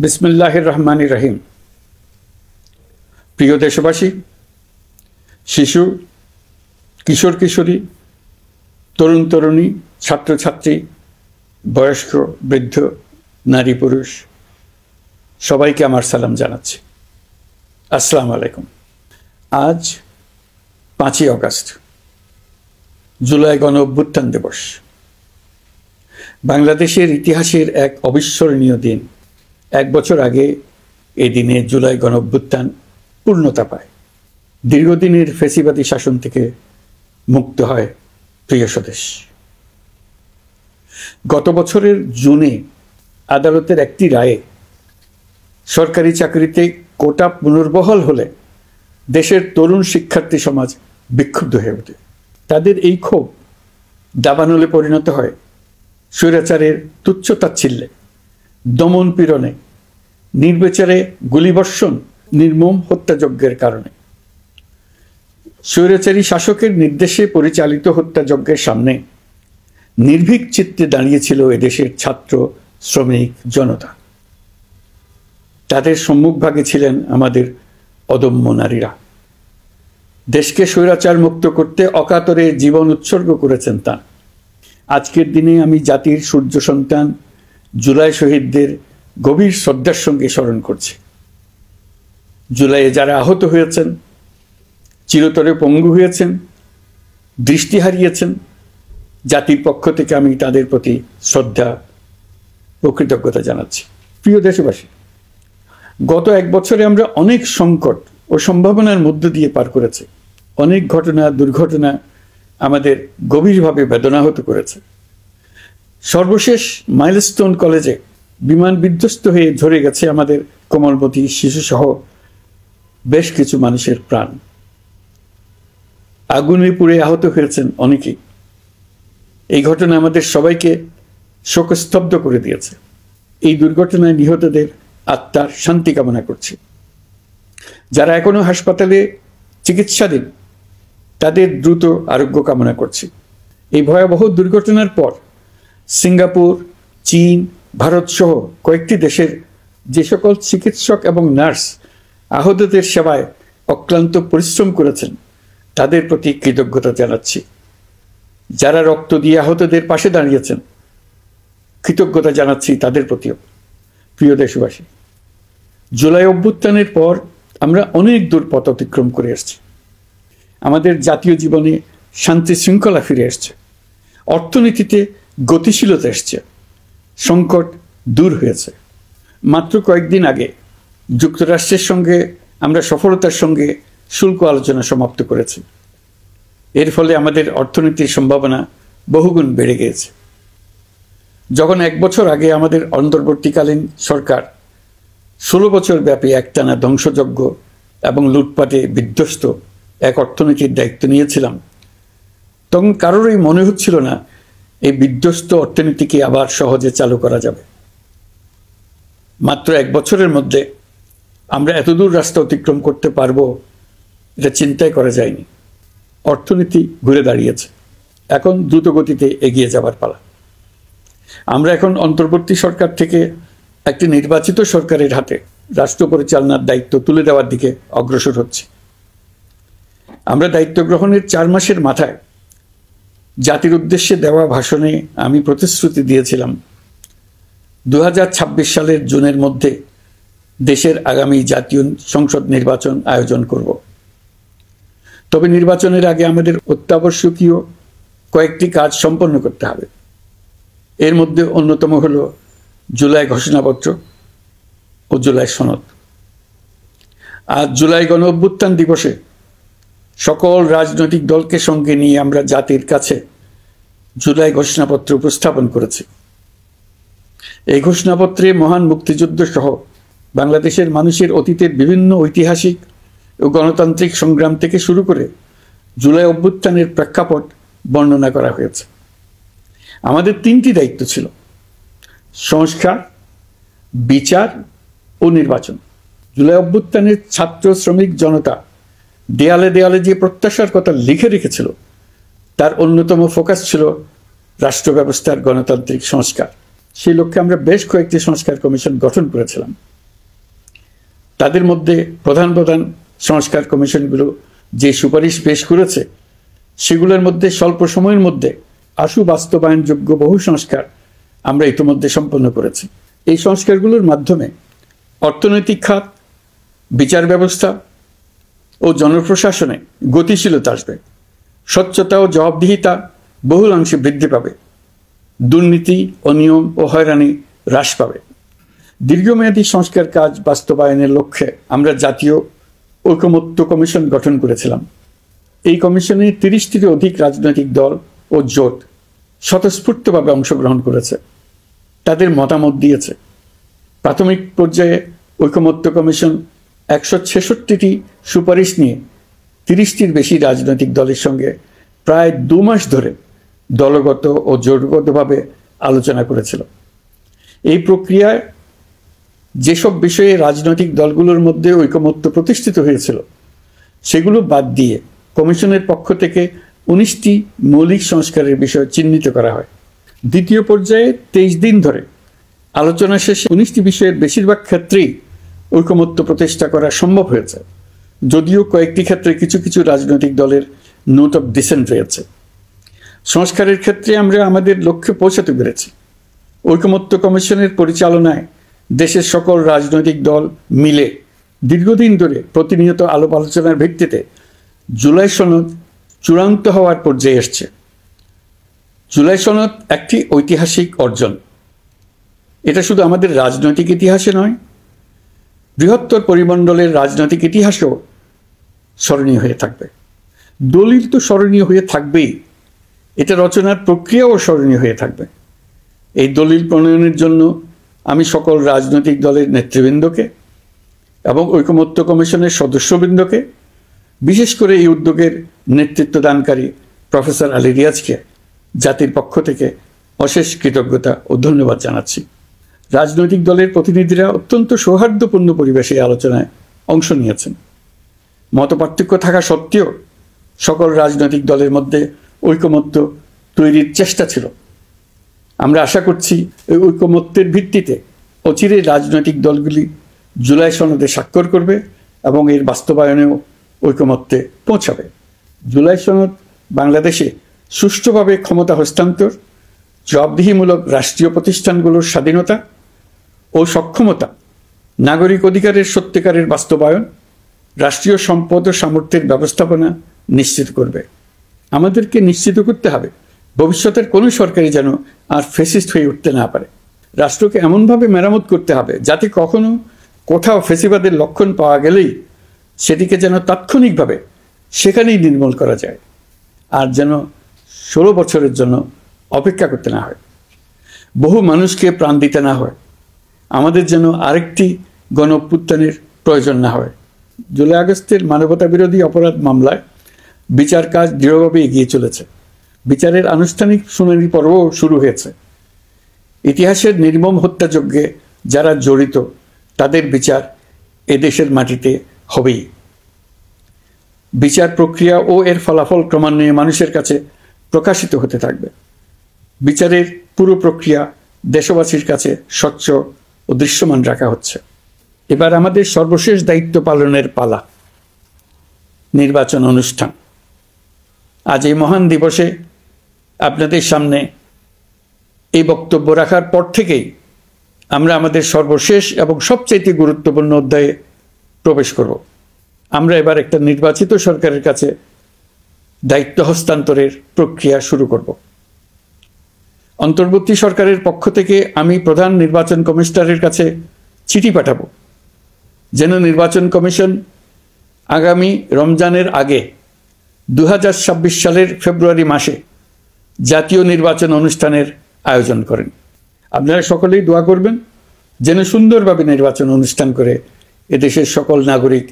বিসমিল্লাহির রহমানির রহিম। প্রিয় দেশবাসী, শিশু, কিশোর কিশোরী, তরুণ তরুণী, ছাত্রছাত্রী, বয়স্ক, বৃদ্ধ, নারী পুরুষ সবাইকে আমার সালাম জানাচ্ছি। আসসালামু আলাইকুম। আজ 5ই অগস্ট, জুলাই গণ অভ্যুত্থান দিবস। বাংলাদেশের ইতিহাসের এক অবিস্মরণীয় দিন। 1 বছর আগে এই দিনে জুলাই গণ অভ্যুত্থান পূর্ণতা পায়। দীর্ঘদিনের ফ্যাসিবাদী শাসন থেকে মুক্ত হয় প্রিয় স্বদেশ। গত বছরের জুনে আদালতের একটি রায়ে সরকারি চাকরিতে কোটা পুনর্বহাল হলে দেশের তরুণ শিক্ষার্থী সমাজ বিক্ষুব্ধ হয়ে ওঠে। তাদের এই ক্ষোভ দাবানলে পরিণত হয় স্বৈরাচারের তুচ্ছতাচ্ছিল্যে, দমন পীড়নে, নির্বিচারে গুলিবর্ষণ, নির্মম হত্যাযজ্ঞের কারণে। স্বৈরাচারী শাসকের নির্দেশে পরিচালিত হত্যাযজ্ঞের সামনে নির্ভীক চিত্তে দাঁড়িয়েছিল এদেশের ছাত্র, শ্রমিক, জনতা। তাদের সম্মুখভাগে ছিলেন আমাদের অদম্য নারীরা। দেশকে স্বৈরাচার মুক্ত করতে অকাতরে জীবন উৎসর্গ করেছেন তাঁরা। আজকের দিনে আমি জাতির সূর্য সন্তান জুলাই শহীদদের গভীর শ্রদ্ধার সঙ্গে স্মরণ করছি। জুলাইয়ে যারা আহত হয়েছেন, চিরতরে পঙ্গু হয়েছেন, দৃষ্টি হারিয়েছেন, জাতির পক্ষ থেকে আমি তাদের প্রতি শ্রদ্ধা ও কৃতজ্ঞতা জানাচ্ছি। প্রিয় দেশবাসী, গত 1 বছরে আমরা অনেক সংকট ও সম্ভাবনার মধ্য দিয়ে পার করেছি। অনেক ঘটনা, দুর্ঘটনা আমাদের গভীরভাবে বেদনাহত করেছে। সর্বশেষ মাইলস্টোন কলেজে বিমান বিধ্বস্ত হয়ে ঝরে গেছে আমাদের কোমলমতি শিশুসহ বেশ কিছু মানুষের প্রাণ। আগুনে পুড়ে আহত হয়েছেন অনেকেই। এই ঘটনা আমাদের সবাইকে শোকস্তব্ধ করে দিয়েছে। এই দুর্ঘটনায় নিহতদের আত্মার শান্তি কামনা করছি। যারা এখনো হাসপাতালে চিকিৎসাধীন তাদের দ্রুত আরোগ্য কামনা করছি। এই ভয়াবহ দুর্ঘটনার পর সিঙ্গাপুর, চীন, ভারত সহ কয়েকটি দেশের যে সকল চিকিৎসক এবং নার্স আহতদের সেবায় অক্লান্ত পরিশ্রম করেছেন তাদের প্রতি কৃতজ্ঞতা জানাচ্ছি। যারা রক্ত দিয়ে আহতদের পাশে দাঁড়িয়েছেন কৃতজ্ঞতা জানাচ্ছি তাদের প্রতিও। প্রিয় দেশবাসী, জুলাই অভ্যুত্থানের পর আমরা অনেক দূর পথ অতিক্রম করে এসেছি। আমাদের জাতীয় জীবনে শান্তি শৃঙ্খলা ফিরে এসছে, অর্থনীতিতে গতিশীলতা এসছে, সংকট দূর হয়েছে। মাত্র কয়েকদিন আগে যুক্তরাষ্ট্রের সঙ্গে আমরা সফলতার সঙ্গে শুল্ক আলোচনা সমাপ্ত করেছি। এর ফলে আমাদের অর্থনীতির সম্ভাবনা বহুগুণ বেড়ে গিয়েছে। যখন 1 বছর আগে আমাদের অন্তর্বর্তীকালীন সরকার 16 বছর ব্যাপী একটানা ধ্বংসযজ্ঞ এবং লুটপাটে বিধ্বস্ত এক অর্থনীতির দায়িত্ব নিয়েছিলাম, তখন কারোরই মনে হচ্ছিল না এই বিধ্বস্ত অর্থনীতিকে আবার সহজে চালু করা যাবে। মাত্র 1 বছরের মধ্যে আমরা এতদূর রাস্তা অতিক্রম করতে পারবো এটা চিন্তাই করা যায়নি। অর্থনীতি ঘুরে দাঁড়িয়েছে, এখন দ্রুত গতিতে এগিয়ে যাবার পালা। আমরা এখন অন্তর্বর্তী সরকার থেকে একটি নির্বাচিত সরকারের হাতে রাষ্ট্র পরিচালনার দায়িত্ব তুলে দেওয়ার দিকে অগ্রসর হচ্ছি। আমরা দায়িত্ব গ্রহণের 4 মাসের মাথায় জাতির উদ্দেশ্যে দেওয়া ভাষণে আমি প্রতিশ্রুতি দিয়েছিলাম 2026 সালের জুনের মধ্যে দেশের আগামী জাতীয় সংসদ নির্বাচন আয়োজন করব। তবে নির্বাচনের আগে আমাদের অত্যাবশ্যকীয় কয়েকটি কাজ সম্পন্ন করতে হবে। এর মধ্যে অন্যতম হল জুলাই ঘোষণাপত্র ও জুলাই সনদ। আজ জুলাই গণ অভ্যুত্থান দিবসে সকল রাজনৈতিক দলকে সঙ্গে নিয়ে আমরা জাতির কাছে জুলাই ঘোষণাপত্র উপস্থাপন করেছি। এই ঘোষণাপত্রে মহান মুক্তিযুদ্ধ সহ বাংলাদেশের মানুষের অতীতের বিভিন্ন ঐতিহাসিক ও গণতান্ত্রিক সংগ্রাম থেকে শুরু করে জুলাই অভ্যুত্থানের প্রেক্ষাপট বর্ণনা করা হয়েছে। আমাদের 3টি দায়িত্ব ছিল: সংস্কার, বিচার ও নির্বাচন। জুলাই অভ্যুত্থানের ছাত্র, শ্রমিক, জনতা দেয়ালে দেয়ালে যে প্রত্যাশার কথা লিখে রেখেছিল তার অন্যতম ফোকাস ছিল রাষ্ট্র ব্যবস্থার গণতান্ত্রিক সংস্কার। সেই লক্ষ্যে আমরা বেশ কয়েকটি সংস্কার কমিশন গঠন করেছিলাম। তাদের মধ্যে প্রধান প্রধান সংস্কার কমিশনগুলো যে সুপারিশ পেশ করেছে সেগুলোর মধ্যে স্বল্প সময়ের মধ্যে আশু বাস্তবায়নযোগ্য বহু সংস্কার আমরা ইতিমধ্যে সম্পন্ন করেছি। এই সংস্কারগুলোর মাধ্যমে অর্থনৈতিক খাত, বিচার ব্যবস্থা ও জনপ্রশাসনে গতিশীলতা আসবে, স্বচ্ছতা ও জবাবদিহিতা বহুলাংশে বৃদ্ধি পাবে, দুর্নীতি, অনিয়ম ও হয়রানি হ্রাস পাবে। দীর্ঘমেয়াদী সংস্কার কাজ বাস্তবায়নের লক্ষ্যে আমরা জাতীয় ঐকমত্য কমিশন গঠন করেছিলাম। এই কমিশনে 30টিরও অধিক রাজনৈতিক দল ও জোট স্বতঃস্ফূর্তভাবে অংশগ্রহণ করেছে, তাদের মতামত দিয়েছে। প্রাথমিক পর্যায়ে ঐকমত্য কমিশন 166টি সুপারিশ নিয়ে 30টির বেশি রাজনৈতিক দলের সঙ্গে প্রায় 2 মাস ধরে দলগত ও জোটগতভাবে আলোচনা করেছিল। এই প্রক্রিয়ায় যেসব বিষয়ে রাজনৈতিক দলগুলোর মধ্যে ঐকমত্য প্রতিষ্ঠিত হয়েছিল সেগুলো বাদ দিয়ে কমিশনের পক্ষ থেকে 19টি মৌলিক সংস্কারের বিষয় চিহ্নিত করা হয়। দ্বিতীয় পর্যায়ে 23 দিন ধরে আলোচনা শেষে 19টি বিষয়ের বেশিরভাগ ক্ষেত্রেই ঐকমত্য প্রতিষ্ঠা করা সম্ভব হয়েছে, যদিও কয়েকটি ক্ষেত্রে কিছু কিছু রাজনৈতিক দলের নোট অফ ডিসেন্ট রয়েছে। সংস্কারের ক্ষেত্রে আমরা আমাদের লক্ষ্যে পৌঁছাতে পেরেছি। ঐকমত্য কমিশনের পরিচালনায় দেশের সকল রাজনৈতিক দল মিলে দীর্ঘদিন ধরে প্রতিনিয়ত আলাপ আলোচনার ভিত্তিতে জুলাই সনদ চূড়ান্ত হওয়ার পর্যায়ে এসছে। জুলাই সনদ একটি ঐতিহাসিক অর্জন। এটা শুধু আমাদের রাজনৈতিক ইতিহাসে নয়, বৃহত্তর পরিমণ্ডলের রাজনৈতিক ইতিহাসেও স্মরণীয় হয়ে থাকবে। দলিল তো স্মরণীয় হয়ে থাকবেই, এটা রচনার প্রক্রিয়াও স্মরণীয় হয়ে থাকবে। এই দলিল প্রণয়নের জন্য আমি সকল রাজনৈতিক দলের নেতৃবৃন্দকে এবং ঐকমত্য কমিশনের সদস্যবৃন্দকে, বিশেষ করে এই উদ্যোগের নেতৃত্ব দানকারী প্রফেসর আলী রিয়াজকে জাতির পক্ষ থেকে অশেষ কৃতজ্ঞতা ও ধন্যবাদ জানাচ্ছি। রাজনৈতিক দলের প্রতিনিধিরা অত্যন্ত সৌহার্দ্যপূর্ণ পরিবেশে আলোচনায় অংশ নিয়েছেন। মতপার্থক্য থাকা সত্ত্বেও সকল রাজনৈতিক দলের মধ্যে ঐকমত্য তৈরির চেষ্টা ছিল। আমরা আশা করছি এই ঐকমত্যের ভিত্তিতে অচিরেই রাজনৈতিক দলগুলি জুলাই সনদে স্বাক্ষর করবে এবং এর বাস্তবায়নেও ঐকমত্যে পৌঁছাবে। জুলাই সনদ বাংলাদেশে সুষ্ঠুভাবে ক্ষমতা হস্তান্তর, জবাবদিহিমূলক রাষ্ট্রীয় প্রতিষ্ঠানগুলোর স্বাধীনতা ও সক্ষমতা, নাগরিক অধিকারের সত্যিকারের বাস্তবায়ন, রাষ্ট্রীয় সম্পদ ও সামর্থ্যের ব্যবস্থাপনা নিশ্চিত করবে। আমাদেরকে নিশ্চিত করতে হবে ভবিষ্যতের কোনো সরকারই যেন আর ফ্যাসিস্ট হয়ে উঠতে না পারে। রাষ্ট্রকে এমনভাবে মেরামত করতে হবে যাতে কখনো কোথাও ফ্যাসিবাদের লক্ষণ পাওয়া গেলেই সেটিকে যেন তাৎক্ষণিকভাবে সেখানেই নির্মূল করা যায়, আর যেন 16 বছরের জন্য অপেক্ষা করতে না হয়, বহু মানুষকে প্রাণ দিতে না হয়, আমাদের যেন আরেকটি গণ অভ্যুত্থানের প্রয়োজন না হয়। জুলাই আগস্টের মানবতা বিরোধী অপরাধ মামলায় বিচার কাজ দৃঢ়ভাবে এগিয়ে চলেছে। বিচারের আনুষ্ঠানিক শুনানি পর্বও শুরু হয়েছে। ইতিহাসের নির্মম হত্যাযজ্ঞে যারা জড়িত তাদের বিচার এদেশের মাটিতে হবেই। বিচার প্রক্রিয়া ও এর ফলাফল ক্রমান্বয়ে মানুষের কাছে প্রকাশিত হতে থাকবে। বিচারের পুরো প্রক্রিয়া দেশবাসীর কাছে স্বচ্ছ ও দৃশ্যমান রাখা হচ্ছে। এবার আমাদের সর্বশেষ দায়িত্ব পালনের পালা, নির্বাচন অনুষ্ঠান। আজ এই মহান দিবসে আপনাদের সামনে এই বক্তব্য রাখার পর থেকেই আমরা আমাদের সর্বশেষ এবং সবচেয়ে গুরুত্বপূর্ণ অধ্যায়ে প্রবেশ করব। আমরা এবার একটা নির্বাচিত সরকারের কাছে দায়িত্ব হস্তান্তরের প্রক্রিয়া শুরু করব। অন্তর্বর্তী সরকারের পক্ষ থেকে আমি প্রধান নির্বাচন কমিশনারের কাছে চিঠি পাঠাবো যেন নির্বাচন কমিশন আগামী রমজানের আগে 2026 সালের ফেব্রুয়ারি মাসে জাতীয় নির্বাচন অনুষ্ঠানের আয়োজন করেন। আপনারা সকলেই দোয়া করবেন যেন সুন্দরভাবে নির্বাচন অনুষ্ঠান করে এদেশের সকল নাগরিক